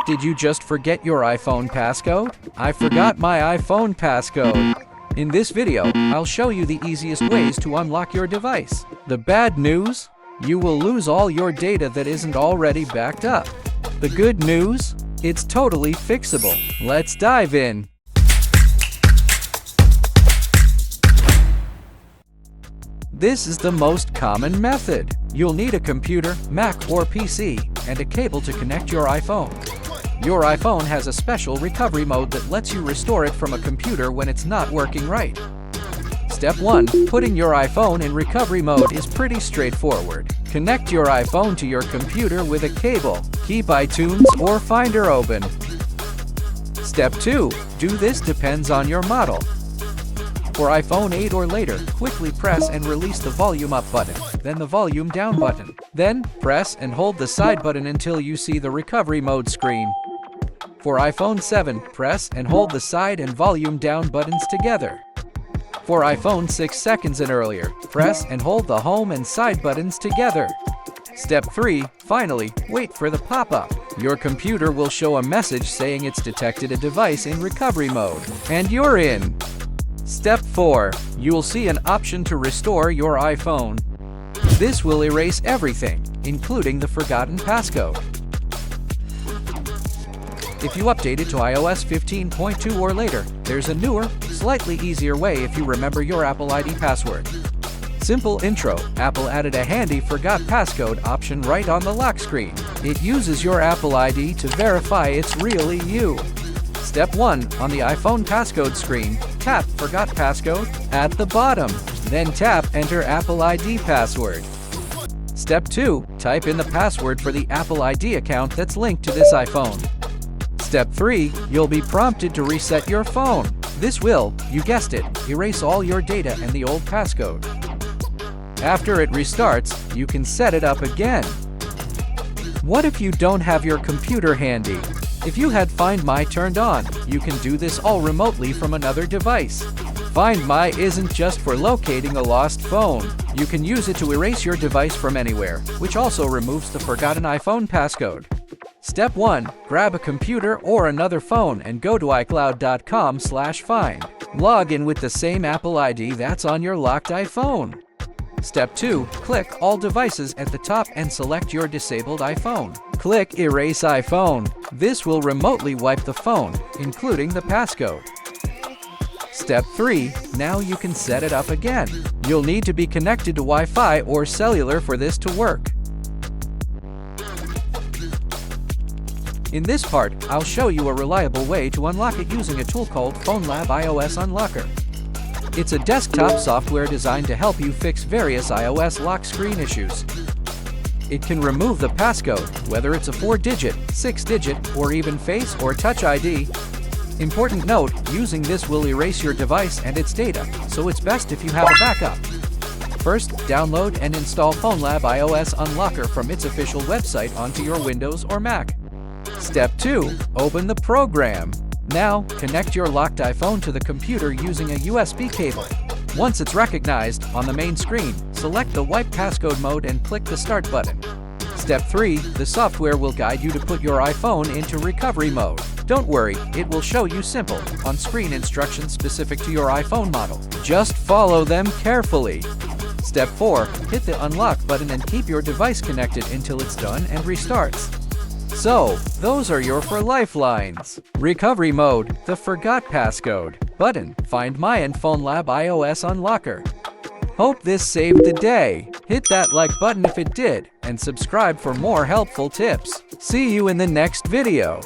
Did you just forget your iPhone passcode? I forgot my iPhone passcode. In this video, I'll show you the easiest ways to unlock your device. The bad news? You will lose all your data that isn't already backed up. The good news? It's totally fixable. Let's dive in. This is the most common method. You'll need a computer, Mac or PC, and a cable to connect your iPhone. Your iPhone has a special recovery mode that lets you restore it from a computer when it's not working right. Step 1. Putting your iPhone in recovery mode is pretty straightforward. Connect your iPhone to your computer with a cable. Keep iTunes or Finder open. Step 2. Do this depends on your model. For iPhone 8 or later, quickly press and release the volume up button, then the volume down button. Then, press and hold the side button until you see the recovery mode screen. For iPhone 7, press and hold the side and volume down buttons together. For iPhone 6 seconds and earlier, press and hold the home and side buttons together. Step 3. Finally, wait for the pop-up. Your computer will show a message saying it's detected a device in recovery mode, and you're in. Step 4. You'll see an option to restore your iPhone. This will erase everything, including the forgotten passcode. If you update it to iOS 15.2 or later, there's a newer, slightly easier way if you remember your Apple ID password. Simple intro. Apple added a handy Forgot Passcode option right on the lock screen. It uses your Apple ID to verify it's really you. Step 1. On the iPhone passcode screen, tap Forgot Passcode at the bottom. Then tap Enter Apple ID Password. Step 2. Type in the password for the Apple ID account that's linked to this iPhone. Step 3. You'll be prompted to reset your phone. This will, you guessed it, erase all your data and the old passcode. After it restarts, you can set it up again. What if you don't have your computer handy? If you had Find My turned on, you can do this all remotely from another device. Find My isn't just for locating a lost phone. You can use it to erase your device from anywhere, which also removes the forgotten iPhone passcode. Step 1. Grab a computer or another phone and go to iCloud.com/find. Log in with the same Apple ID that's on your locked iPhone. Step 2. Click All Devices at the top and select your disabled iPhone. Click Erase iPhone. This will remotely wipe the phone, including the passcode. Step 3. Now you can set it up again. You'll need to be connected to Wi-Fi or cellular for this to work. In this part, I'll show you a reliable way to unlock it using a tool called FoneLab iOS Unlocker. It's a desktop software designed to help you fix various iOS lock screen issues. It can remove the passcode, whether it's a 4-digit, 6-digit, or even Face or Touch ID. Important note, using this will erase your device and its data, so it's best if you have a backup. First, download and install FoneLab iOS Unlocker from its official website onto your Windows or Mac. Step 2. Open the program. Now, connect your locked iPhone to the computer using a USB cable. Once it's recognized, on the main screen, select the Wipe Passcode mode and click the Start button. Step 3. The software will guide you to put your iPhone into recovery mode. Don't worry, it will show you simple, on-screen instructions specific to your iPhone model. Just follow them carefully. Step 4. Hit the Unlock button and keep your device connected until it's done and restarts. So, those are your 4 lifelines. Recovery mode, the Forgot Passcode button, Find My and FoneLab iOS Unlocker. Hope this saved the day. Hit that like button if it did, and subscribe for more helpful tips. See you in the next video.